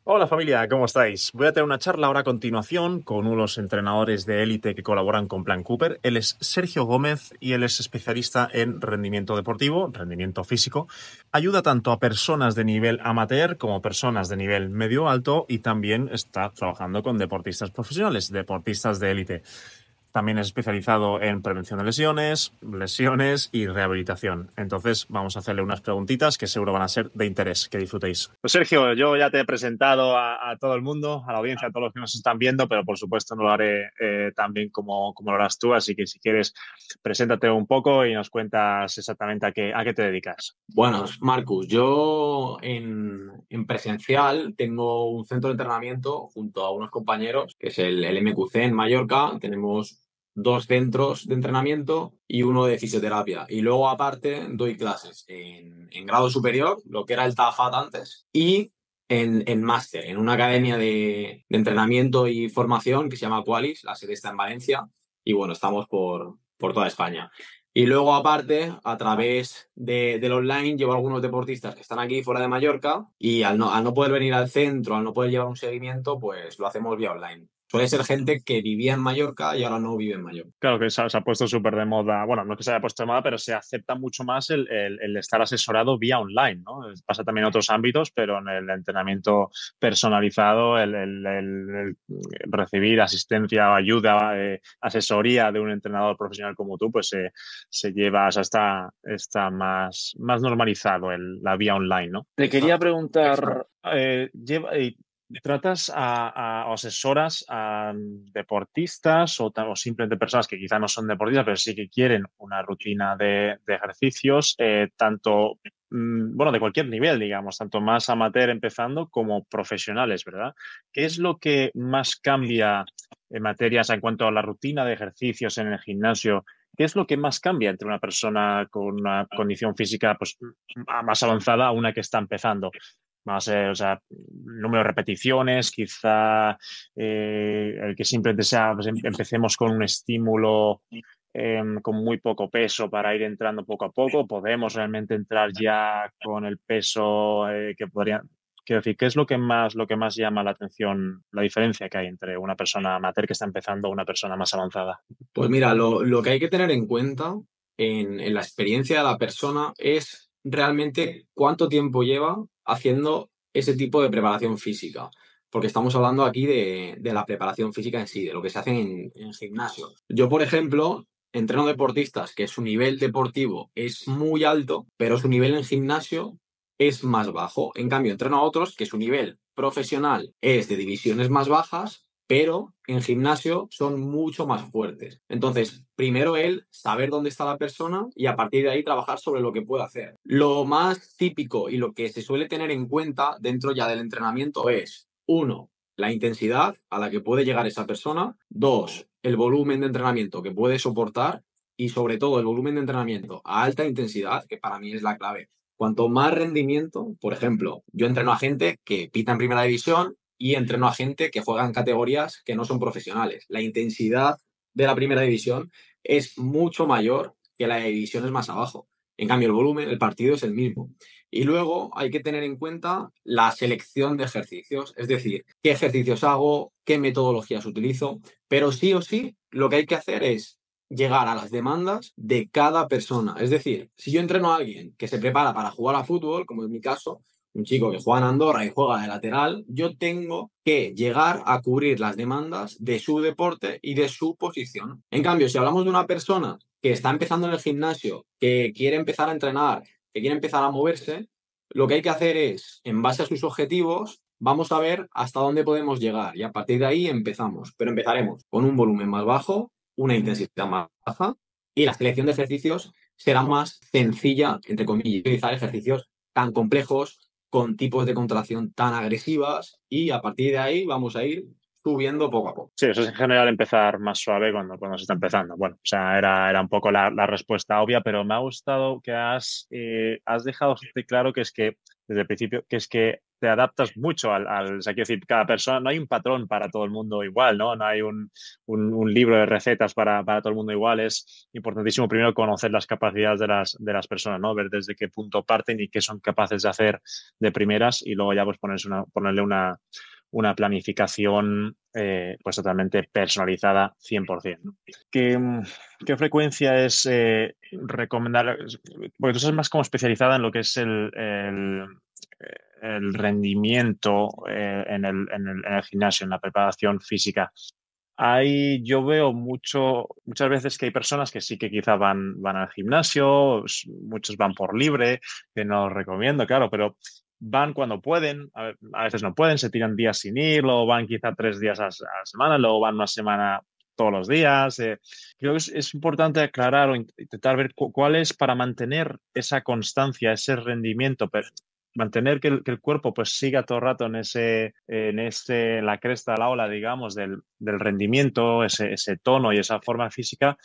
Hola familia, ¿cómo estáis? Voy a tener una charla ahora a continuación con unos entrenadores de élite que colaboran con Plan Cooper. Él es Sergio Gómez y él es especialista en rendimiento deportivo, rendimiento físico. Ayuda tanto a personas de nivel amateur como personas de nivel medio alto y también está trabajando con deportistas profesionales, deportistas de élite. También es especializado en prevención de lesiones y rehabilitación. Entonces, vamos a hacerle unas preguntitas que seguro van a ser de interés. Que disfrutéis. Pues Sergio, yo ya te he presentado a todo el mundo, a la audiencia, a todos los que nos están viendo, pero por supuesto no lo haré tan bien como lo harás tú. Así que si quieres, preséntate un poco y nos cuentas exactamente a qué te dedicas. Bueno, Marcus, yo en presencial tengo un centro de entrenamiento junto a unos compañeros, que es el MQC en Mallorca. Tenemos dos centros de entrenamiento y uno de fisioterapia. Y luego, aparte, doy clases en grado superior, lo que era el TAFAT antes, y en máster, en una academia de entrenamiento y formación que se llama Qualis. La sede está en Valencia. Y bueno, estamos por toda España. Y luego, aparte, a través del online, llevo a algunos deportistas que están aquí fuera de Mallorca y al no poder venir al centro, al no poder llevar un seguimiento, pues lo hacemos vía online. Suele ser gente que vivía en Mallorca y ahora no vive en Mallorca. Claro que se ha puesto súper de moda, bueno, no es que se haya puesto de moda, pero se acepta mucho más el estar asesorado vía online, ¿no? Pasa también en otros ámbitos, pero en el entrenamiento personalizado, el recibir asistencia o ayuda, asesoría de un entrenador profesional como tú, pues se lleva, o sea, está más normalizado la vía online, ¿no? Te quería Exacto, preguntar, exacto. ¿tratas o asesoras a deportistas o simplemente personas que quizá no son deportistas, pero sí que quieren una rutina de ejercicios, tanto, bueno, de cualquier nivel, digamos, tanto más amateur empezando como profesionales, ¿verdad? ¿Qué es lo que más cambia en materias en cuanto a la rutina de ejercicios en el gimnasio? ¿Qué es lo que más cambia entre una persona con una condición física pues, más avanzada a una que está empezando? Más, o sea, número de repeticiones, quizá el que simplemente sea, pues, empecemos con un estímulo con muy poco peso para ir entrando poco a poco. Podemos realmente entrar ya con el peso que podría. Quiero decir, ¿qué es lo que más llama la atención, la diferencia que hay entre una persona amateur que está empezando o una persona más avanzada? Pues mira, lo que hay que tener en cuenta en la experiencia de la persona es realmente cuánto tiempo lleva haciendo ese tipo de preparación física. Porque estamos hablando aquí de la preparación física en sí, de lo que se hace en gimnasio. Yo, por ejemplo, entreno deportistas que su nivel deportivo es muy alto, pero su nivel en gimnasio es más bajo. En cambio, entreno a otros que su nivel profesional es de divisiones más bajas, pero en gimnasio son mucho más fuertes. Entonces, primero él saber dónde está la persona y a partir de ahí trabajar sobre lo que puede hacer. Lo más típico y lo que se suele tener en cuenta dentro ya del entrenamiento es, uno, la intensidad a la que puede llegar esa persona, dos, el volumen de entrenamiento que puede soportar y sobre todo el volumen de entrenamiento a alta intensidad, que para mí es la clave. Cuanto más rendimiento, por ejemplo, yo entreno a gente que pita en primera división y entreno a gente que juega en categorías que no son profesionales. La intensidad de la primera división es mucho mayor que la de divisiones más abajo. En cambio, el volumen, el partido es el mismo. Y luego hay que tener en cuenta la selección de ejercicios, es decir, qué ejercicios hago, qué metodologías utilizo, pero sí o sí lo que hay que hacer es llegar a las demandas de cada persona. Es decir, si yo entreno a alguien que se prepara para jugar a fútbol, como es mi caso, un chico que juega en Andorra y juega de lateral, yo tengo que llegar a cubrir las demandas de su deporte y de su posición. En cambio, si hablamos de una persona que está empezando en el gimnasio, que quiere empezar a entrenar, que quiere empezar a moverse, lo que hay que hacer es, en base a sus objetivos, vamos a ver hasta dónde podemos llegar y a partir de ahí empezamos. Pero empezaremos con un volumen más bajo, una intensidad más baja y la selección de ejercicios será más sencilla, entre comillas, utilizar ejercicios tan complejos con tipos de contracción tan agresivas y a partir de ahí vamos a ir subiendo poco a poco. Sí, eso es en general empezar más suave cuando se está empezando. Bueno, o sea, era un poco la respuesta obvia, pero me ha gustado que has dejado claro que es que desde el principio, que es que te adaptas mucho o sea, quiero decir, cada persona, no hay un patrón para todo el mundo igual, ¿no? No hay un libro de recetas para todo el mundo igual. Es importantísimo primero conocer las capacidades de las personas, ¿no? Ver desde qué punto parten y qué son capaces de hacer de primeras y luego ya pues ponerle una planificación pues totalmente personalizada 100%, ¿no? ¿Qué, qué frecuencia es recomendar? Porque tú estás más como especializada en lo que es el rendimiento en el gimnasio, en la preparación física. Yo veo muchas veces que hay personas que sí que quizá van al gimnasio, muchos van por libre, que no os recomiendo, claro, pero van cuando pueden, a veces no pueden, se tiran días sin ir, luego van quizá 3 días a la semana, luego van una semana todos los días. Creo que es importante aclarar o intentar ver cuál es para mantener esa constancia, ese rendimiento, mantener que el cuerpo pues siga todo el rato en la cresta de la ola, digamos, del rendimiento, ese tono y esa forma física.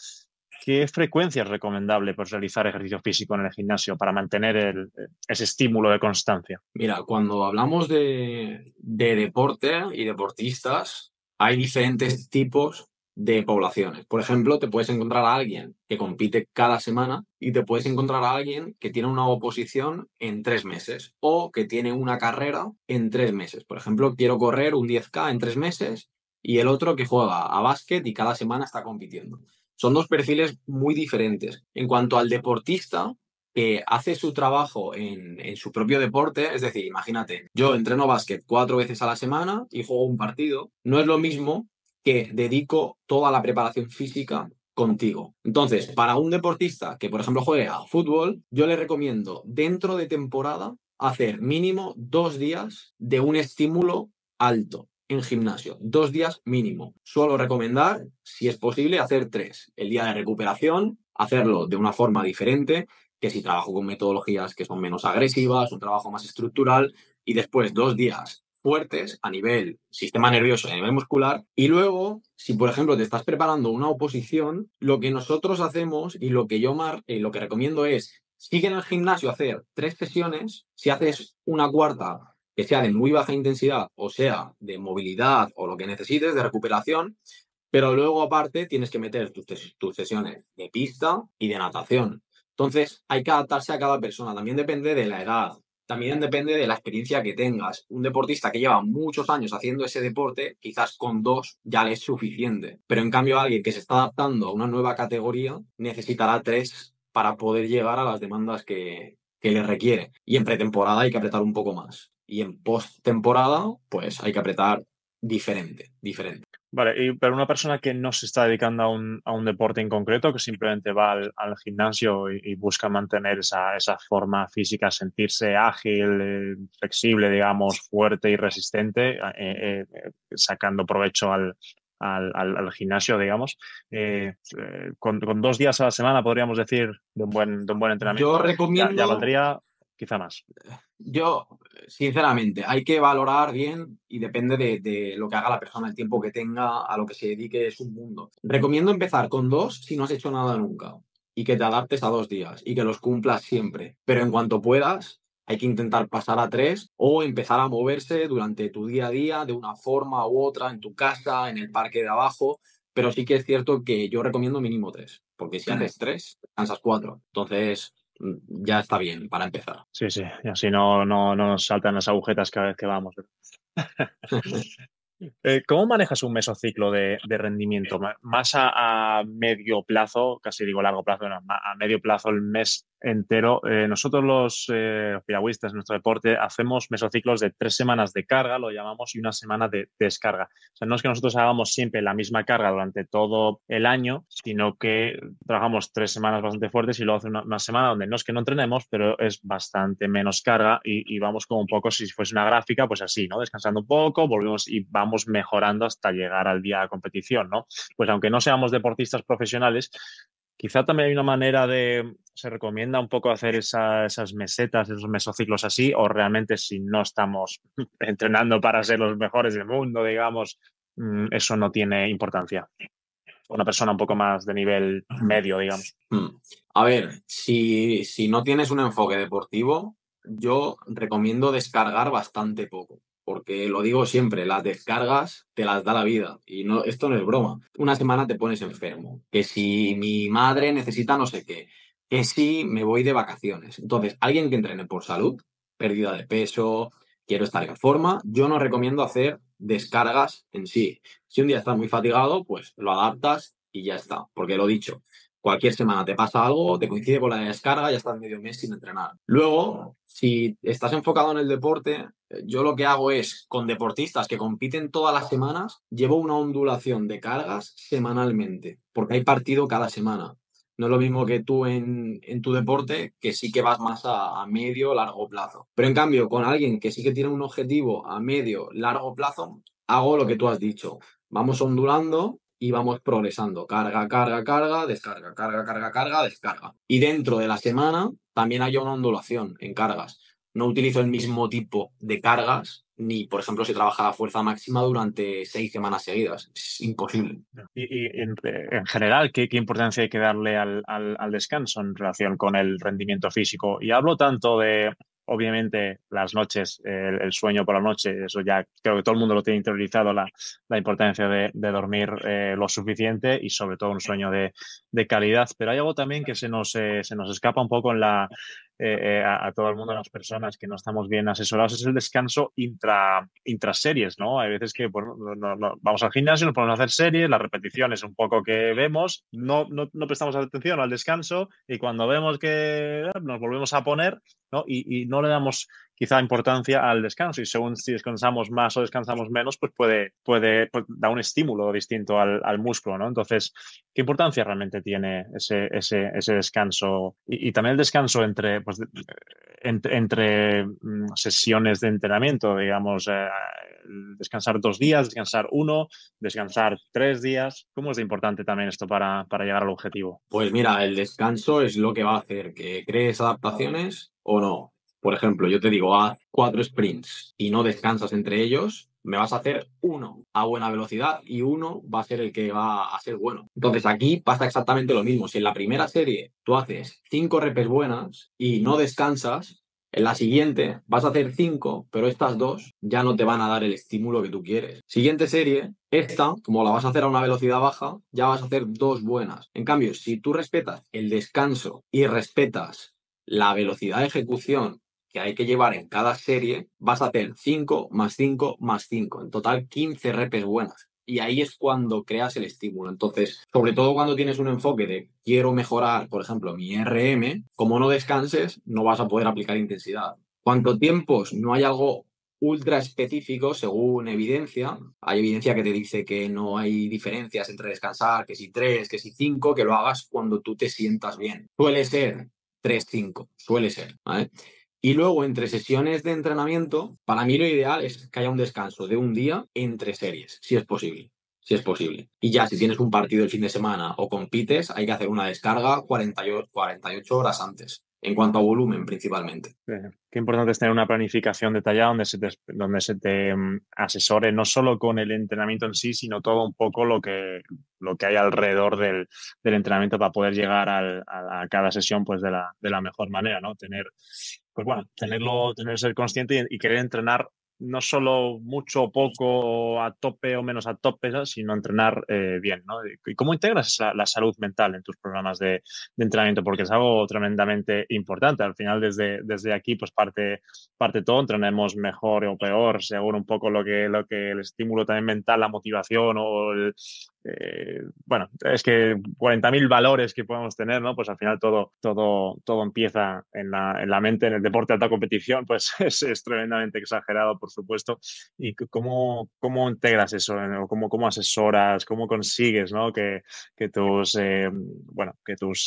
¿Qué frecuencia es recomendable pues, realizar ejercicio físico en el gimnasio para mantener ese estímulo de constancia? Mira, cuando hablamos de deporte y deportistas, hay diferentes tipos de poblaciones. Por ejemplo, te puedes encontrar a alguien que compite cada semana y te puedes encontrar a alguien que tiene una oposición en 3 meses o que tiene una carrera en 3 meses. Por ejemplo, quiero correr un 10K en 3 meses y el otro que juega a básquet y cada semana está compitiendo. Son dos perfiles muy diferentes. En cuanto al deportista, que hace su trabajo en su propio deporte, es decir, imagínate, yo entreno básquet 4 veces a la semana y juego un partido, no es lo mismo que dedico toda la preparación física contigo. Entonces, para un deportista que, por ejemplo, juegue a fútbol, yo le recomiendo dentro de temporada hacer mínimo 2 días de un estímulo alto en gimnasio, 2 días mínimo. Suelo recomendar, si es posible, hacer 3. El día de recuperación, hacerlo de una forma diferente, que si trabajo con metodologías que son menos agresivas, un trabajo más estructural, y después 2 días fuertes a nivel sistema nervioso y a nivel muscular. Y luego, si por ejemplo te estás preparando una oposición, lo que nosotros hacemos y lo que lo que recomiendo es, sigue en el gimnasio hacer 3 sesiones, si haces una cuarta que sea de muy baja intensidad, o sea, de movilidad o lo que necesites, de recuperación, pero luego aparte tienes que meter tus sesiones de pista y de natación. Entonces hay que adaptarse a cada persona. También depende de la edad. También depende de la experiencia que tengas. Un deportista que lleva muchos años haciendo ese deporte, quizás con 2 ya le es suficiente. Pero en cambio alguien que se está adaptando a una nueva categoría necesitará 3 para poder llegar a las demandas que le requiere. Y en pretemporada hay que apretar un poco más. Y en postemporada, pues hay que apretar diferente. Vale, pero una persona que no se está dedicando a un deporte en concreto, que simplemente va al gimnasio y busca mantener esa forma física, sentirse ágil, flexible, digamos, fuerte y resistente, sacando provecho al gimnasio, digamos, con 2 días a la semana, podríamos decir, de un buen Yo entrenamiento, ya recomiendo, valdría quizá más. yo, sinceramente, hay que valorar bien y depende de lo que haga la persona, el tiempo que tenga, a lo que se dedique, es un mundo. Recomiendo empezar con 2 si no has hecho nada nunca y que te adaptes a 2 días y que los cumplas siempre. Pero en cuanto puedas, hay que intentar pasar a 3 o empezar a moverse durante tu día a día de una forma u otra, en tu casa, en el parque de abajo. Pero sí que es cierto que yo recomiendo mínimo 3, porque si haces 3, cansas 4. Entonces, ya está bien para empezar. Sí, sí, y así no nos saltan las agujetas cada vez que vamos. ¿Cómo manejas un mesociclo de rendimiento? Más a medio plazo, casi digo largo plazo, no, a medio plazo, el mes entero. Nosotros los piragüistas en nuestro deporte hacemos mesociclos de 3 semanas de carga, lo llamamos, y una semana de descarga. O sea, no es que nosotros hagamos siempre la misma carga durante todo el año, sino que trabajamos 3 semanas bastante fuertes y luego hace una semana donde no es que no entrenemos, pero es bastante menos carga y vamos como un poco, si fuese una gráfica, pues así, ¿no? Descansando un poco, volvemos y vamos mejorando hasta llegar al día de competición, ¿no? Pues aunque no seamos deportistas profesionales, quizá también hay una manera se recomienda un poco hacer esas mesetas, esos mesociclos así, o realmente si no estamos entrenando para ser los mejores del mundo, digamos, eso no tiene importancia. Una persona un poco más de nivel medio, digamos. A ver, si no tienes un enfoque deportivo, yo recomiendo descargar bastante poco. Porque lo digo siempre, las descargas te las da la vida. Y no, esto no es broma. Una semana te pones enfermo. Que si mi madre necesita no sé qué. Que si me voy de vacaciones. Entonces, alguien que entrene por salud, pérdida de peso, quiero estar en forma, yo no recomiendo hacer descargas en sí. Si un día estás muy fatigado, pues lo adaptas y ya está. Porque lo dicho, cualquier semana te pasa algo, te coincide con la descarga, ya estás medio mes sin entrenar. Luego, si estás enfocado en el deporte, yo lo que hago es, con deportistas que compiten todas las semanas, llevo una ondulación de cargas semanalmente, porque hay partido cada semana. No es lo mismo que tú en tu deporte, que sí que vas más a medio, largo plazo. Pero en cambio, con alguien que sí que tiene un objetivo a medio, largo plazo, hago lo que tú has dicho. Vamos ondulando y vamos progresando. Carga, carga, carga, descarga, carga, carga, carga, descarga. Y dentro de la semana también hay una ondulación en cargas. No utilizo el mismo tipo de cargas, ni, por ejemplo, si trabaja la fuerza máxima durante 6 semanas seguidas. Es imposible. Y en general, ¿qué importancia hay que darle al descanso en relación con el rendimiento físico? Y hablo tanto de, obviamente, las noches, el sueño por la noche, eso ya creo que todo el mundo lo tiene interiorizado, la importancia de dormir lo suficiente y sobre todo un sueño de calidad. Pero hay algo también que se nos escapa un poco en a todo el mundo, a las personas que no estamos bien asesorados, es el descanso intraseries, ¿no? Hay veces que pues, vamos al gimnasio, nos ponemos a hacer series, las repeticiones un poco que vemos, no prestamos atención al descanso y cuando vemos que nos volvemos a poner, ¿no? Y no le damos quizá importancia al descanso y según si descansamos más o descansamos menos, pues pues, da un estímulo distinto al músculo, ¿no? Entonces, ¿qué importancia realmente tiene ese descanso? Y también el descanso entre sesiones de entrenamiento, digamos, descansar 2 días, descansar uno, descansar 3 días. ¿Cómo es de importante también esto para llegar al objetivo? Pues mira, el descanso es lo que va a hacer que crees adaptaciones o no. Por ejemplo, yo te digo, haz 4 sprints y no descansas entre ellos, me vas a hacer uno a buena velocidad y uno va a ser el que va a ser bueno. Entonces aquí pasa exactamente lo mismo. Si en la primera serie tú haces 5 repes buenas y no descansas, en la siguiente vas a hacer 5, pero estas 2 ya no te van a dar el estímulo que tú quieres. Siguiente serie, esta, como la vas a hacer a una velocidad baja, ya vas a hacer 2 buenas. En cambio, si tú respetas el descanso y respetas la velocidad de ejecución que hay que llevar en cada serie, vas a hacer 5 más 5 más 5. En total, 15 repes buenas. Y ahí es cuando creas el estímulo. Entonces, sobre todo cuando tienes un enfoque de quiero mejorar, por ejemplo, mi RM, como no descanses, no vas a poder aplicar intensidad. Cuanto tiempos no hay algo ultra específico según evidencia. Hay evidencia que te dice que no hay diferencias entre descansar, que si 3, que si 5, que lo hagas cuando tú te sientas bien. Suele ser 3-5, suele ser, ¿vale? Y luego, entre sesiones de entrenamiento, para mí lo ideal es que haya un descanso de un día entre series, si es posible. Si es posible. Y ya, si tienes un partido el fin de semana o compites, hay que hacer una descarga 48 horas antes, en cuanto a volumen principalmente. Qué importante es tener una planificación detallada donde se te asesore no solo con el entrenamiento en sí, sino todo un poco lo que hay alrededor del entrenamiento para poder llegar a cada sesión pues de la mejor manera, ¿no? Pues bueno, ser consciente y querer entrenar no solo mucho o poco a tope o menos a tope, ¿sabes? Sino entrenar bien, ¿no? ¿Y cómo integras la salud mental en tus programas de entrenamiento? Porque es algo tremendamente importante. Al final, desde aquí, pues parte todo, entrenemos mejor o peor, según un poco lo que el estímulo también mental, la motivación bueno, es que 40.000 valores que podemos tener, ¿no? Pues al final todo empieza en la mente, en el deporte de alta competición, pues es tremendamente exagerado, por supuesto. ¿Y cómo integras eso? ¿No? ¿Cómo asesoras? ¿Cómo consigues, ¿no? Que tus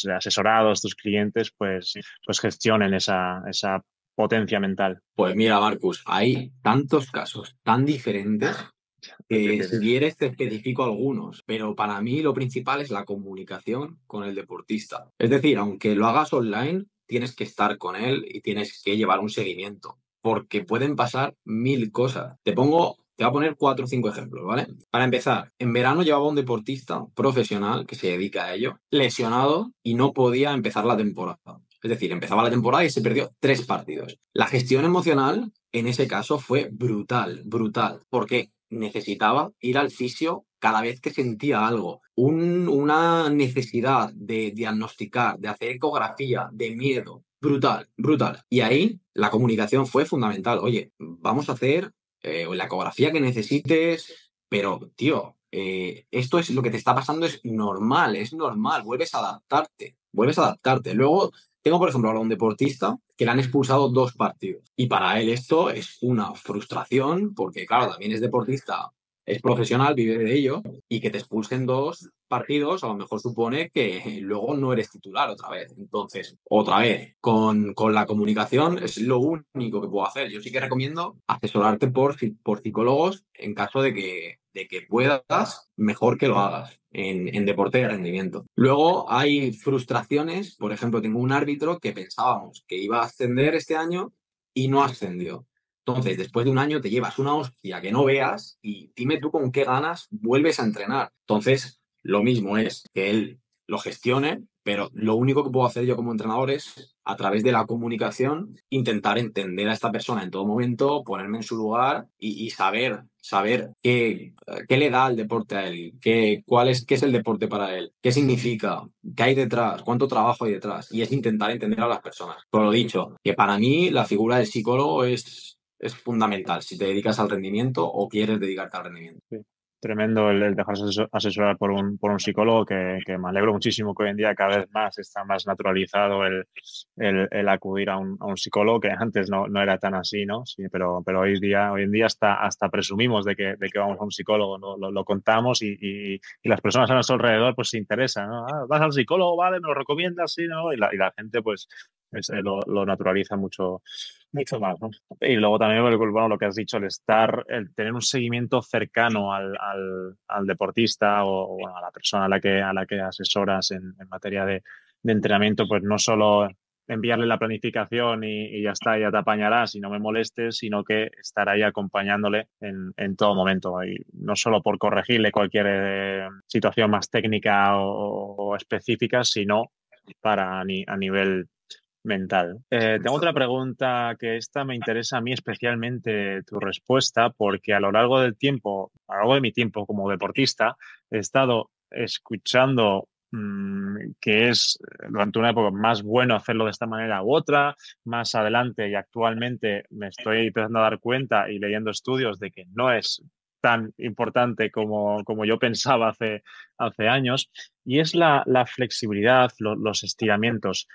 asesorados, tus clientes, pues gestionen esa potencia mental. Pues mira, Marcus, hay tantos casos tan diferentes que si quieres te especifico algunos, pero para mí lo principal es la comunicación con el deportista. Es decir, aunque lo hagas online, tienes que estar con él y tienes que llevar un seguimiento, porque pueden pasar 1000 cosas. Te voy a poner 4 o 5 ejemplos, ¿vale? Para empezar, en verano llevaba un deportista profesional que se dedica a ello, lesionado y no podía empezar la temporada. Es decir, empezaba la temporada y se perdió 3 partidos. La gestión emocional en ese caso fue brutal, brutal, porque necesitaba ir al fisio cada vez que sentía algo. Una necesidad de diagnosticar, de hacer ecografía, de miedo. Brutal, brutal. Y ahí la comunicación fue fundamental. Oye, vamos a hacer la ecografía que necesites, pero, tío, esto es lo que te está pasando, es normal, vuelves a adaptarte. Luego, tengo, por ejemplo, ahora un deportista que le han expulsado 2 partidos. Y para él esto es una frustración, porque, claro, también es deportista, es profesional, vive de ello, y que te expulsen 2 partidos, a lo mejor supone que luego no eres titular otra vez. Entonces, otra vez, con la comunicación es lo único que puedo hacer. Yo sí que recomiendo asesorarte por psicólogos en caso de que puedas, mejor que lo hagas en deporte de rendimiento. Luego hay frustraciones, por ejemplo, tengo un árbitro que pensábamos que iba a ascender este año y no ascendió. Entonces, después de un año te llevas una hostia que no veas y dime tú con qué ganas vuelves a entrenar. Entonces, lo mismo es que él lo gestione, pero lo único que puedo hacer yo como entrenador es, a través de la comunicación, intentar entender a esta persona en todo momento, ponerme en su lugar y saber qué le da el deporte a él, qué es el deporte para él, qué significa, qué hay detrás, cuánto trabajo hay detrás. Y es intentar entender a las personas. Por lo dicho, que para mí la figura del psicólogo es fundamental si te dedicas al rendimiento o quieres dedicarte al rendimiento. Sí. Tremendo el dejarse asesorar por un psicólogo que me alegro muchísimo que hoy en día cada vez más está más naturalizado el acudir a un psicólogo, que antes no era tan así, ¿no? Sí, pero hoy en día hasta presumimos de que vamos a un psicólogo, ¿no? Lo contamos y las personas a nuestro alrededor pues se interesan, ¿no? Ah, vas al psicólogo, vale, me lo recomiendas, sí, ¿no? Y la gente pues lo naturaliza mucho más, ¿no? Y luego también, bueno, lo que has dicho, el tener un seguimiento cercano al deportista o, bueno, a la persona a la que asesoras en materia de entrenamiento, pues no solo enviarle la planificación y ya está, ya te apañarás y no me molestes, sino que estar ahí acompañándole en todo momento. Y no solo por corregirle cualquier situación más técnica o específica, sino a nivel mental. Tengo otra pregunta que esta me interesa a mí especialmente tu respuesta, porque a lo largo del tiempo, a lo largo de mi tiempo como deportista, he estado escuchando que es durante una época más bueno hacerlo de esta manera u otra, más adelante y actualmente me estoy empezando a dar cuenta y leyendo estudios de que no es tan importante como yo pensaba hace años, y es la flexibilidad, los estiramientos.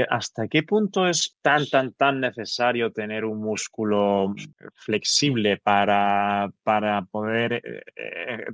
¿Hasta qué punto es tan necesario tener un músculo flexible para poder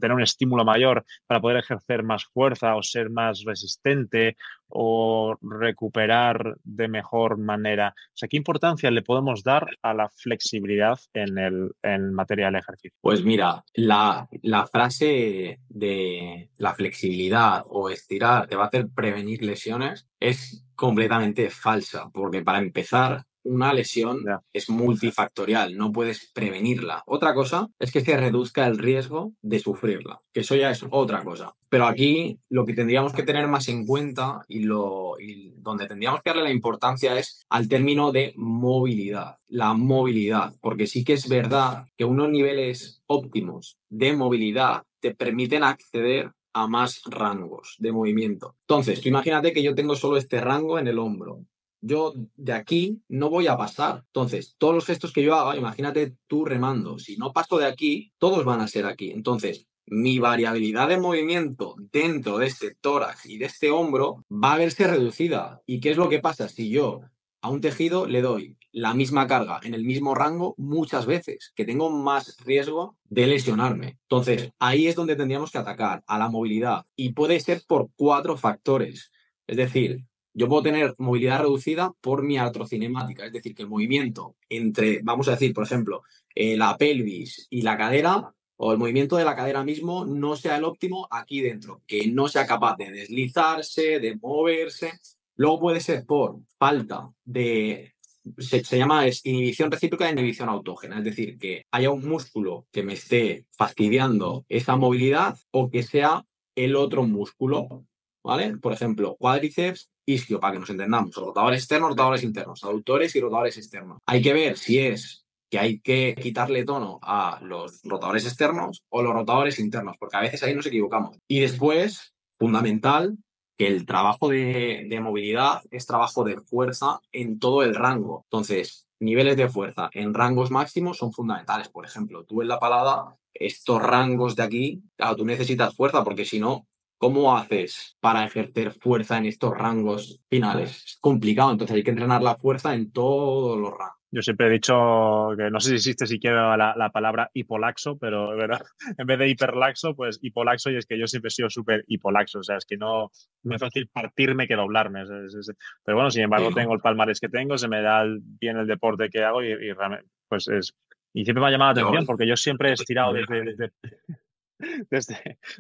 tener un estímulo mayor, para poder ejercer más fuerza o ser más resistente o recuperar de mejor manera? O sea, ¿qué importancia le podemos dar a la flexibilidad en materia del ejercicio? Pues mira, la frase de la flexibilidad o estirar te va a hacer prevenir lesiones es completamente falsa, porque para empezar, una lesión Ya. es multifactorial, no puedes prevenirla. Otra cosa es que se reduzca el riesgo de sufrirla, que eso ya es otra cosa. Pero aquí lo que tendríamos que tener más en cuenta y donde tendríamos que darle la importancia es al término de movilidad, la movilidad, porque sí que es verdad que unos niveles óptimos de movilidad te permiten acceder a más rangos de movimiento. Entonces, tú imagínate que yo tengo solo este rango en el hombro. Yo de aquí no voy a pasar. Entonces, todos los gestos que yo haga, imagínate tú remando. Si no paso de aquí, todos van a ser aquí. Entonces, mi variabilidad de movimiento dentro de este tórax y de este hombro va a verse reducida. ¿Y qué es lo que pasa si yo a un tejido le doy la misma carga en el mismo rango muchas veces, que tengo más riesgo de lesionarme? Entonces, ahí es donde tendríamos que atacar, a la movilidad. Y puede ser por 4 factores. Es decir, yo puedo tener movilidad reducida por mi artrocinemática, es decir, que el movimiento entre, vamos a decir, por ejemplo, la pelvis y la cadera, o el movimiento de la cadera mismo, no sea el óptimo aquí dentro, que no sea capaz de deslizarse, de moverse. Luego puede ser por falta de, se llama inhibición recíproca e inhibición autógena, es decir, que haya un músculo que me esté fastidiando esa movilidad o que sea el otro músculo, ¿vale? Por ejemplo, cuádriceps isquio, para que nos entendamos, rotadores externos, rotadores internos, aductores y rotadores externos. Hay que ver si es que hay que quitarle tono a los rotadores externos o los rotadores internos, porque a veces ahí nos equivocamos. Y después, fundamental, que el trabajo de movilidad es trabajo de fuerza en todo el rango. Entonces, niveles de fuerza en rangos máximos son fundamentales. Por ejemplo, tú en la palada, estos rangos de aquí, claro, tú necesitas fuerza, porque si no, ¿cómo haces para ejercer fuerza en estos rangos finales? Es complicado, entonces hay que entrenar la fuerza en todos los rangos. Yo siempre he dicho que no sé si existe siquiera la palabra hipolaxo, pero ¿verdad? En vez de hiperlaxo, pues hipolaxo, y es que yo siempre he sido súper hipolaxo, o sea, es que no es fácil partirme que doblarme. Pero bueno, sin Sí, embargo, ¿no? tengo el palmarés que tengo, se me da bien el deporte que hago y realmente, pues es... Y siempre me ha llamado la Yo, atención porque yo siempre he estirado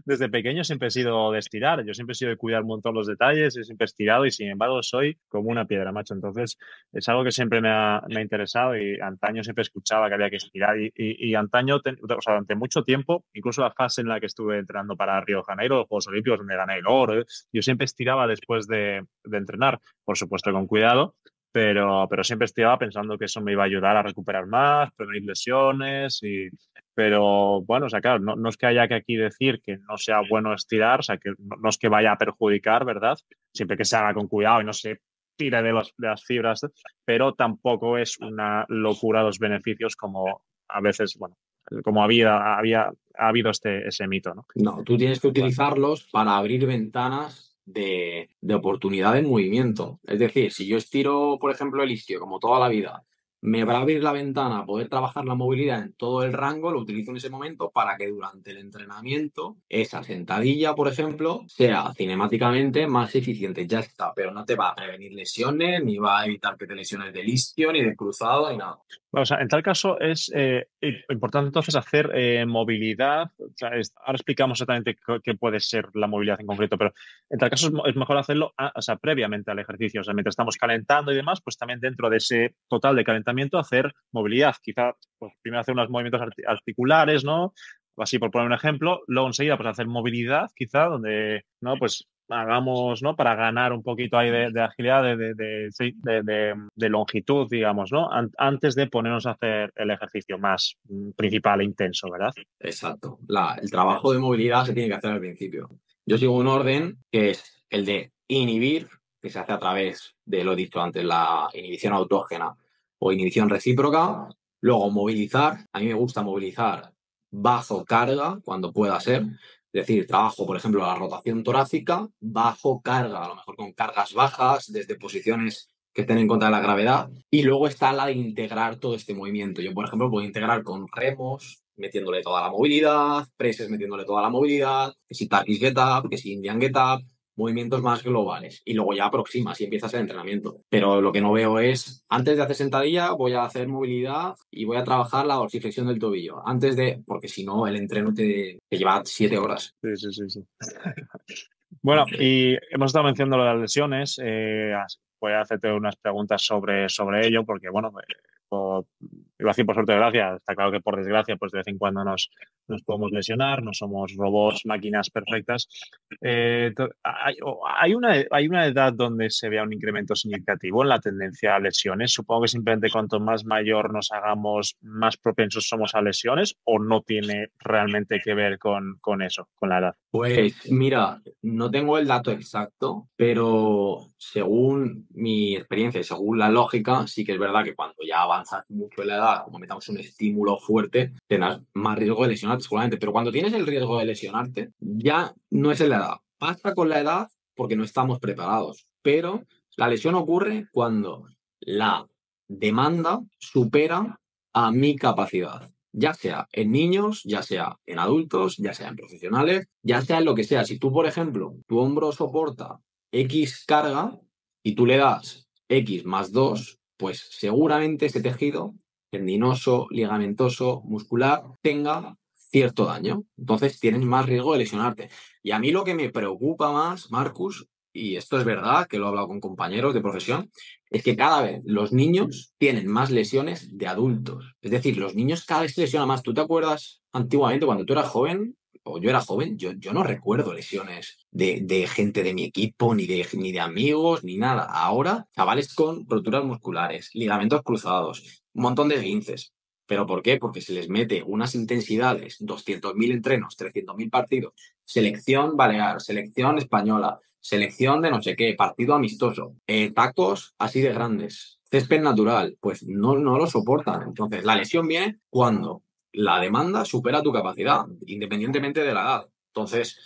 desde pequeño siempre he sido de estirar, yo siempre he sido de cuidar un montón los detalles, he siempre estirado y sin embargo soy como una piedra, macho. Entonces es algo que siempre me ha interesado y antaño siempre escuchaba que había que estirar y antaño, o sea, durante mucho tiempo, incluso la fase en la que estuve entrenando para Río de Janeiro, los Juegos Olímpicos donde gané el oro, yo siempre estiraba después de entrenar, por supuesto con cuidado. Pero siempre estiraba pensando que eso me iba a ayudar a recuperar más, prevenir lesiones pero bueno, o sea, claro, no es que haya que aquí decir que no sea bueno estirar, o sea, que no es que vaya a perjudicar, ¿verdad? Siempre que se haga con cuidado y no se tire de las fibras, pero tampoco es una locura los beneficios como a veces, bueno, como ha habido ese mito, ¿no? no, tú tienes que Bueno, utilizarlos para abrir ventanas de oportunidad de movimiento. Es decir, si yo estiro, por ejemplo, el isquio como toda la vida, me va a abrir la ventana a poder trabajar la movilidad en todo el rango, lo utilizo en ese momento para que durante el entrenamiento esa sentadilla, por ejemplo, sea cinemáticamente más eficiente. Ya está, pero no te va a prevenir lesiones, ni va a evitar que te lesiones del isquio, ni del cruzado, ni nada. o sea, en tal caso es importante entonces hacer movilidad. O sea, ahora explicamos exactamente qué puede ser la movilidad en concreto, pero en tal caso es mejor hacerlo o sea, previamente al ejercicio. O sea, mientras estamos calentando y demás, pues también dentro de ese total de calentamiento hacer movilidad. Quizá pues, primero hacer unos movimientos articulares, ¿no? Así por poner un ejemplo. Luego enseguida pues hacer movilidad, quizá, donde, ¿no? Pues hagamos, ¿no? Para ganar un poquito ahí de agilidad, sí, de longitud, digamos, ¿no? Antes de ponernos a hacer el ejercicio más principal e intenso, ¿verdad? Exacto. El trabajo de movilidad se tiene que hacer al principio. Yo sigo un orden que es el de inhibir, que se hace a través de lo dicho antes, la inhibición autógena o inhibición recíproca. Luego movilizar. A mí me gusta movilizar bajo carga cuando pueda ser. Es decir, trabajo, por ejemplo, la rotación torácica bajo carga, a lo mejor con cargas bajas, desde posiciones que estén en contra de la gravedad. Y luego está la de integrar todo este movimiento. Yo, por ejemplo, puedo integrar con remos, metiéndole toda la movilidad, presses metiéndole toda la movilidad, que si Turkish Get Up, que si Indian Get Up, movimientos más globales. Y luego ya aproximas y empiezas el entrenamiento. Pero lo que no veo es, antes de hacer sentadilla, voy a hacer movilidad y voy a trabajar la dorsiflexión del tobillo. Antes de, porque si no, el entreno te lleva 7 horas. Sí, sí, sí, sí. Bueno, y hemos estado mencionando lo de las lesiones. Voy a hacerte unas preguntas sobre ello, porque, bueno, iba a decir por suerte o desgracia, está claro que por desgracia, pues de vez en cuando nos podemos lesionar, no somos robots, máquinas perfectas. Hay una edad donde se vea un incremento significativo en la tendencia a lesiones. Supongo que simplemente cuanto más mayor nos hagamos, más propensos somos a lesiones, o no tiene realmente que ver con eso, con la edad. Pues mira, no tengo el dato exacto, pero según mi experiencia y según la lógica, sí que es verdad que cuando ya avanzas mucho en la edad, como metamos un estímulo fuerte, tendrás más riesgo de lesionarte seguramente. Pero cuando tienes el riesgo de lesionarte, ya no es en la edad. Pasa con la edad porque no estamos preparados. Pero la lesión ocurre cuando la demanda supera a mi capacidad, ya sea en niños, ya sea en adultos, ya sea en profesionales, ya sea en lo que sea. Si tú, por ejemplo, tu hombro soporta X carga y tú le das X más 2, pues seguramente ese tejido tendinoso, ligamentoso, muscular, tenga cierto daño. Entonces tienes más riesgo de lesionarte. Y a mí lo que me preocupa más, Marcus, y esto es verdad, que lo he hablado con compañeros de profesión, es que cada vez los niños tienen más lesiones de adultos. Es decir, los niños cada vez se lesionan más. ¿Tú te acuerdas antiguamente cuando tú eras joven? o yo era joven, yo no recuerdo lesiones de gente de mi equipo, ni de amigos, ni nada. Ahora, chavales con roturas musculares, ligamentos cruzados, un montón de esguinces. ¿Pero por qué? Porque se les mete unas intensidades, 200.000 entrenos, 300.000 partidos, selección balear, selección española, selección de no sé qué, partido amistoso, tacos así de grandes, césped natural, pues no lo soportan. Entonces, la lesión viene cuando la demanda supera tu capacidad, independientemente de la edad. Entonces,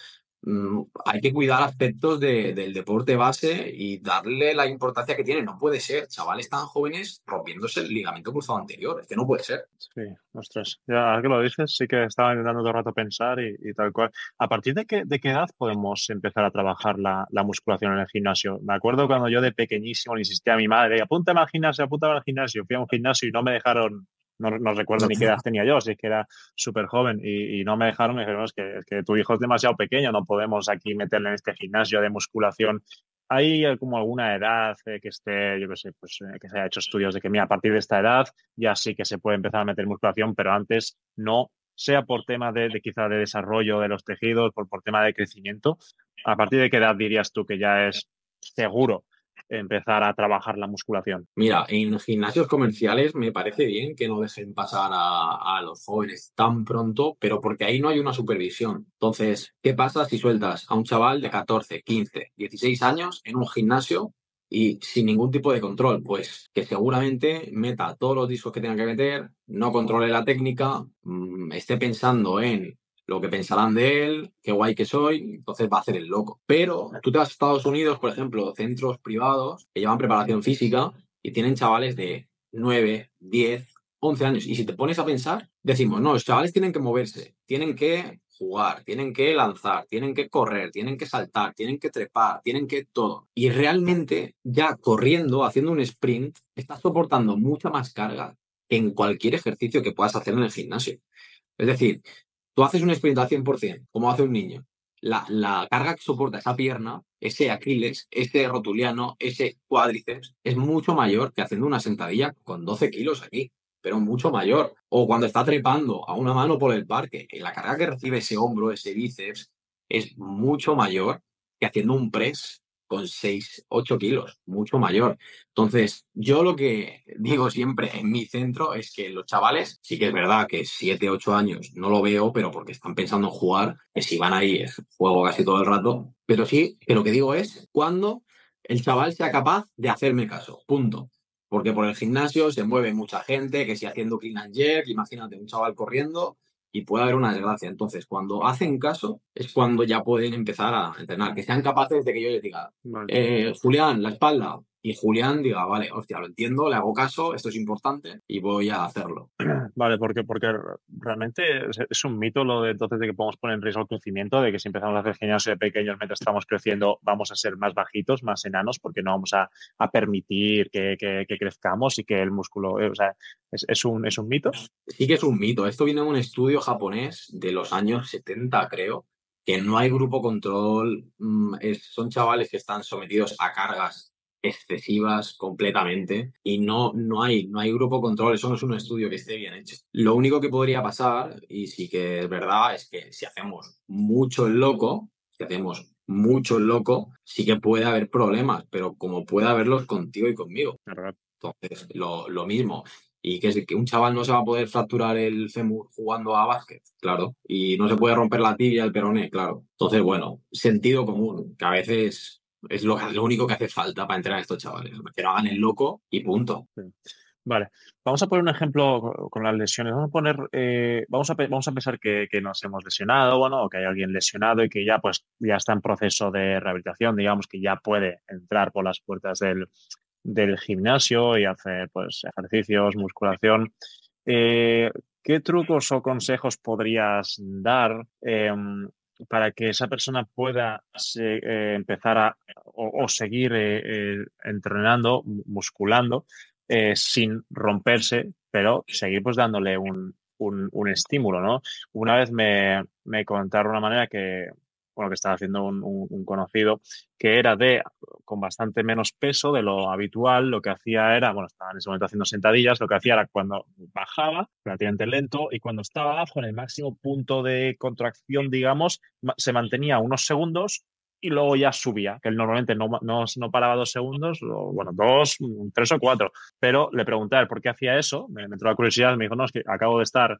hay que cuidar aspectos del deporte base y darle la importancia que tiene. No puede ser chavales tan jóvenes rompiéndose el ligamento cruzado anterior. Es que no puede ser. Sí, ostras. Ya ahora que lo dices, sí que estaba intentando todo el rato pensar y tal cual. ¿A partir de qué edad podemos empezar a trabajar la musculación en el gimnasio? Me acuerdo cuando yo de pequeñísimo le insistía a mi madre, apúntame al gimnasio, apúntame al gimnasio. Fui a un gimnasio y no me dejaron, no recuerdo ni qué edad tenía yo, si es que era súper joven y no me dejaron, me dijeron, es que tu hijo es demasiado pequeño, no podemos aquí meterle en este gimnasio de musculación. ¿Hay como alguna edad que esté, yo qué sé, pues que se haya hecho estudios de que, mira, a partir de esta edad ya sí que se puede empezar a meter musculación, pero antes no, sea por tema de quizá de desarrollo de los tejidos, por tema de crecimiento? ¿A partir de qué edad dirías tú que ya es seguro empezar a trabajar la musculación? Mira, en gimnasios comerciales me parece bien que no dejen pasar a los jóvenes tan pronto, pero porque ahí no hay una supervisión. Entonces, ¿qué pasa si sueltas a un chaval de 14, 15, 16 años en un gimnasio y sin ningún tipo de control? Pues que seguramente meta todos los discos que tenga que meter, no controle la técnica, esté pensando en lo que pensarán de él, qué guay que soy, entonces va a hacer el loco. Pero tú te vas a Estados Unidos, por ejemplo, centros privados que llevan preparación física y tienen chavales de 9, 10, 11 años. Y si te pones a pensar, decimos, no, los chavales tienen que moverse, tienen que jugar, tienen que lanzar, tienen que correr, tienen que saltar, tienen que trepar, tienen que todo. Y realmente ya corriendo, haciendo un sprint, estás soportando mucha más carga que en cualquier ejercicio que puedas hacer en el gimnasio. Es decir, tú haces un sprint al 100%, como hace un niño. La carga que soporta esa pierna, ese Aquiles, ese rotuliano, ese cuádriceps, es mucho mayor que haciendo una sentadilla con 12 kilos aquí, pero mucho mayor. O cuando está trepando a una mano por el parque, la carga que recibe ese hombro, ese bíceps, es mucho mayor que haciendo un press con 6 8 kilos, mucho mayor. Entonces, yo lo que digo siempre en mi centro es que los chavales, sí que es verdad que 7 8 años no lo veo, pero porque están pensando en jugar, que si van ahí es juego casi todo el rato, pero sí, que lo que digo es cuando el chaval sea capaz de hacerme caso, punto. Porque por el gimnasio se mueve mucha gente, que si haciendo clean and jerk, imagínate un chaval corriendo y puede haber una desgracia. Entonces, cuando hacen caso, es cuando ya pueden empezar a entrenar, que sean capaces de que yo les diga, Vale. Julián, la espalda. Y Julián diga, vale, hostia, lo entiendo, le hago caso, esto es importante y voy a hacerlo. Vale, porque realmente es un mito lo de entonces de que podemos poner en riesgo el crecimiento, de que si empezamos a hacer gimnasio de pequeños mientras estamos creciendo vamos a ser más bajitos, más enanos, porque no vamos a permitir que crezcamos y que el músculo, o sea, es un mito. Sí que es un mito. Esto viene de un estudio japonés de los años 70, creo, que no hay grupo control, son chavales que están sometidos a cargas excesivas completamente y no hay grupo control. Eso no es un estudio que esté bien hecho. Lo único que podría pasar, y sí que es verdad, es que si hacemos mucho el loco, si hacemos mucho el loco, sí que puede haber problemas, pero como puede haberlos contigo y conmigo. Entonces, lo mismo. Y que un chaval no se va a poder fracturar el fémur jugando a básquet, claro. Y no se puede romper la tibia, el peroné, claro. Entonces, bueno, sentido común, que a veces es lo único que hace falta para entrenar a estos chavales. Que no hagan el loco y punto. Sí. Vale, vamos a poner un ejemplo con las lesiones. Vamos a poner, vamos a pensar que nos hemos lesionado, bueno, o que hay alguien lesionado y que ya, pues, ya está en proceso de rehabilitación, digamos que ya puede entrar por las puertas del gimnasio y hacer, pues, ejercicios, musculación. ¿Qué trucos o consejos podrías dar para que esa persona pueda empezar o seguir entrenando, musculando? Sin romperse, pero seguir pues dándole un estímulo, ¿no? Una vez me contaron una manera que bueno, que estaba haciendo un conocido, que era con bastante menos peso de lo habitual, lo que hacía era, bueno, estaba en ese momento haciendo sentadillas, lo que hacía era cuando bajaba, relativamente lento, y cuando estaba abajo en el máximo punto de contracción, digamos, se mantenía unos segundos y luego ya subía, que él normalmente no paraba 2 segundos, o, bueno, dos, 3 o 4, pero le pregunté a él por qué hacía eso, me entró la curiosidad, me dijo, no, es que acabo de estar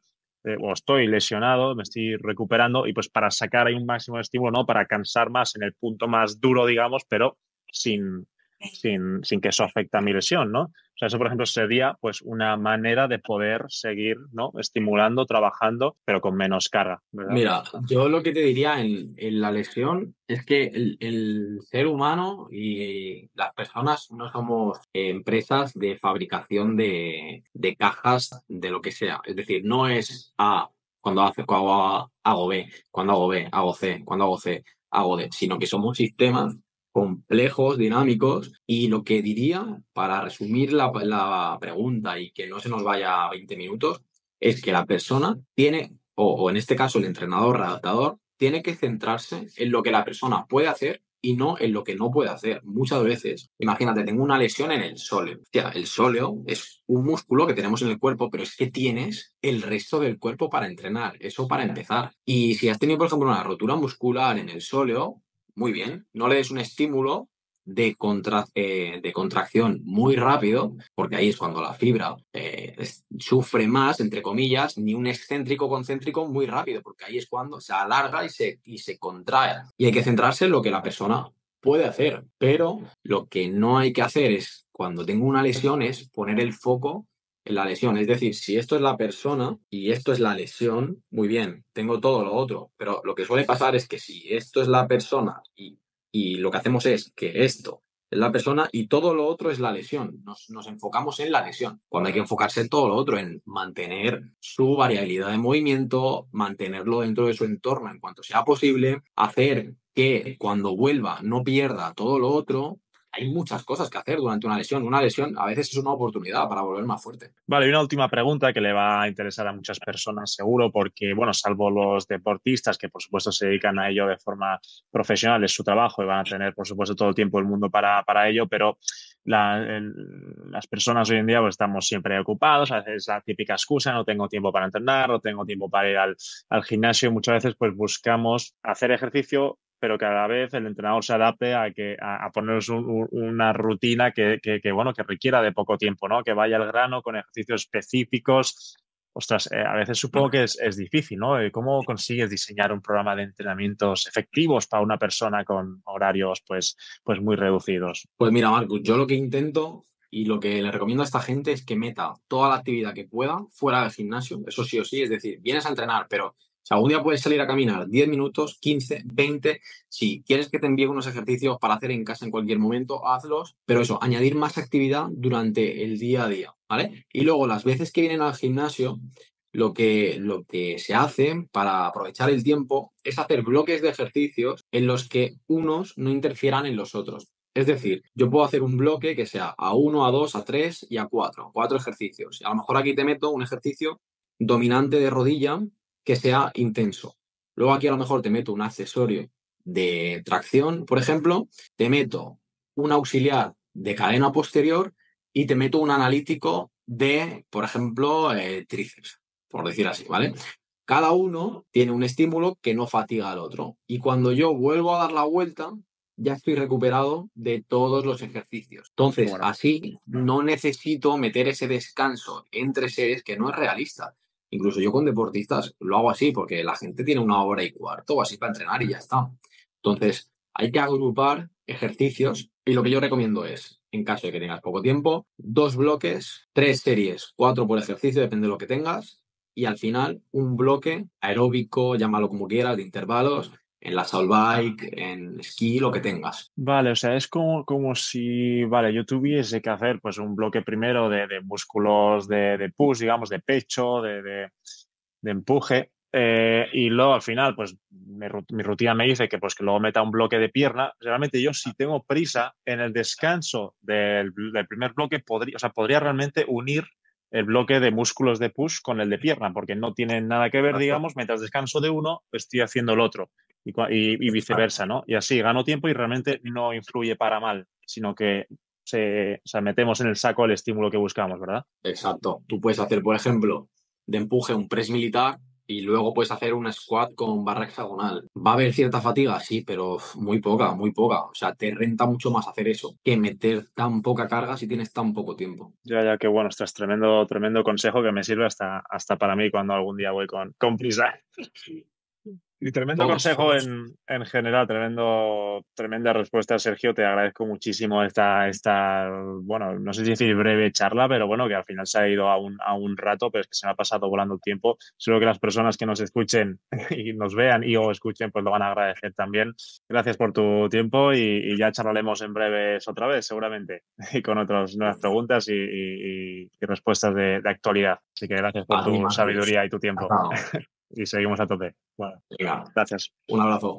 o estoy lesionado, me estoy recuperando y pues para sacar ahí un máximo de estímulo, ¿no? Para cansar más en el punto más duro, digamos, pero sin, sin que eso afecte a mi lesión, ¿no? O sea, eso, por ejemplo, sería pues una manera de poder seguir, ¿no? Estimulando, trabajando, pero con menos carga, ¿verdad? Mira, yo lo que te diría en la lesión es que el ser humano y las personas no somos empresas de fabricación de cajas de lo que sea. Es decir, no es A, cuando hago B, cuando hago B, hago C, cuando hago C, hago D, sino que somos sistemas complejos, dinámicos, y lo que diría, para resumir la pregunta y que no se nos vaya a 20 minutos, es que la persona tiene o en este caso el entrenador adaptador, tiene que centrarse en lo que la persona puede hacer y no en lo que no puede hacer. Muchas veces, imagínate, tengo una lesión en el sóleo. Hostia, el sóleo es un músculo que tenemos en el cuerpo, pero es que tienes el resto del cuerpo para entrenar, eso para empezar. Y si has tenido, por ejemplo, una rotura muscular en el sóleo, muy bien, no le des un estímulo de contracción muy rápido, porque ahí es cuando la fibra sufre más, entre comillas, ni un excéntrico concéntrico muy rápido, porque ahí es cuando se alarga y se contrae. Y hay que centrarse en lo que la persona puede hacer, pero lo que no hay que hacer es, cuando tengo una lesión, es poner el foco en la lesión. Es decir, si esto es la persona y esto es la lesión, muy bien, tengo todo lo otro, pero lo que suele pasar es que si esto es la persona y lo que hacemos es que esto es la persona y todo lo otro es la lesión. Nos enfocamos en la lesión, cuando hay que enfocarse en todo lo otro, en mantener su variabilidad de movimiento, mantenerlo dentro de su entorno en cuanto sea posible, hacer que cuando vuelva no pierda todo lo otro. Hay muchas cosas que hacer durante una lesión. Una lesión a veces es una oportunidad para volver más fuerte. Vale, y una última pregunta que le va a interesar a muchas personas, seguro, porque, bueno, salvo los deportistas que, por supuesto, se dedican a ello de forma profesional, es su trabajo y van a tener, por supuesto, todo el tiempo del mundo para ello, pero las personas hoy en día pues, estamos siempre ocupados, a veces es la típica excusa, no tengo tiempo para entrenar, no tengo tiempo para ir al gimnasio y muchas veces pues buscamos hacer ejercicio pero cada vez el entrenador se adapte a ponernos una rutina bueno, que requiera de poco tiempo, ¿no? Que vaya al grano con ejercicios específicos. Ostras, a veces supongo que es difícil, ¿no? ¿Cómo consigues diseñar un programa de entrenamientos efectivos para una persona con horarios, pues muy reducidos? Pues mira, Marcus, yo lo que intento y lo que le recomiendo a esta gente es que meta toda la actividad que pueda fuera del gimnasio, eso sí o sí, es decir, vienes a entrenar, pero si algún día puedes salir a caminar 10 minutos, 15, 20, si quieres que te envíe unos ejercicios para hacer en casa en cualquier momento, hazlos, pero eso, añadir más actividad durante el día a día, ¿vale? Y luego las veces que vienen al gimnasio, lo que se hace para aprovechar el tiempo es hacer bloques de ejercicios en los que unos no interfieran en los otros. Es decir, yo puedo hacer un bloque que sea a uno, a 2, a 3 y a 4. 4 ejercicios. Y a lo mejor aquí te meto un ejercicio dominante de rodilla que sea intenso. Luego aquí a lo mejor te meto un accesorio de tracción, por ejemplo, te meto un auxiliar de cadena posterior y te meto un analítico de, por ejemplo, tríceps, por decir así, ¿vale? Cada uno tiene un estímulo que no fatiga al otro. Y cuando yo vuelvo a dar la vuelta, ya estoy recuperado de todos los ejercicios. Entonces, Bueno, así no necesito meter ese descanso entre series que no es realista. Incluso yo con deportistas lo hago así porque la gente tiene 1 hora y cuarto o así para entrenar y ya está. Entonces, hay que agrupar ejercicios y lo que yo recomiendo es, en caso de que tengas poco tiempo, 2 bloques, 3 series, 4 por ejercicio, depende de lo que tengas, y al final un bloque aeróbico, llámalo como quieras, de intervalos, en la soul bike, en esquí, lo que tengas. vale, o sea, es como si, vale, yo tuviese que hacer pues un bloque primero de músculos de push, digamos, de pecho, de empuje. Y luego al final, pues mi rutina me dice que pues que luego meta un bloque de pierna. Realmente yo si tengo prisa en el descanso del primer bloque, o sea, podría realmente unir el bloque de músculos de push con el de pierna, porque no tienen nada que ver, digamos, mientras descanso de uno, estoy haciendo el otro. y viceversa, ¿no? Y así gano tiempo y realmente no influye para mal, sino que o sea, metemos en el saco el estímulo que buscamos, ¿verdad? Exacto. Tú puedes hacer, por ejemplo, de empuje un press militar y luego puedes hacer un squat con barra hexagonal. ¿Va a haber cierta fatiga? Sí, pero muy poca, muy poca. O sea, te renta mucho más hacer eso que meter tan poca carga si tienes tan poco tiempo. Ya, que bueno, ostras, tremendo consejo que me sirve hasta para mí cuando algún día voy con prisa. Y tremendo Todos, consejo todos. en general, tremenda respuesta, Sergio. Te agradezco muchísimo bueno, no sé si decir breve charla, pero bueno, que al final se ha ido a un rato, pero es que se me ha pasado volando el tiempo. Seguro que las personas que nos escuchen y nos vean y o escuchen, pues lo van a agradecer también. Gracias por tu tiempo y ya charlaremos en breves otra vez, seguramente, y con otras nuevas preguntas y respuestas de actualidad. Así que gracias por A ti, tu Marcos. sabiduría y tu tiempo. Encantado. Y seguimos a tope. Bueno, Venga, gracias. un abrazo.